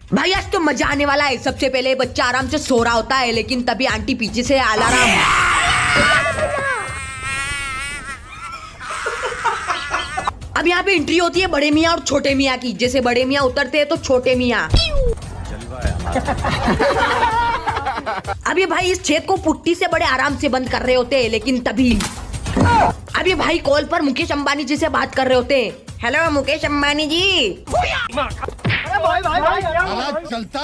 भाई आज तो मजा आने वाला है। सबसे पहले बच्चा आराम से सो रहा होता है, लेकिन तभी आंटी पीछे से अलार्म। अब यहाँ पे एंट्री होती है बड़े मियाँ और छोटे मियाँ की। जैसे बड़े मियाँ उतरते हैं तो छोटे मियाँ। अब ये भाई इस छेद को पुट्टी से बड़े आराम से बंद कर रहे होते हैं, लेकिन तभी अब ये भाई कॉल पर मुकेश अंबानी जी से बात कर रहे होते हैं। हेलो मुकेश अंबानी जी। भाई चलता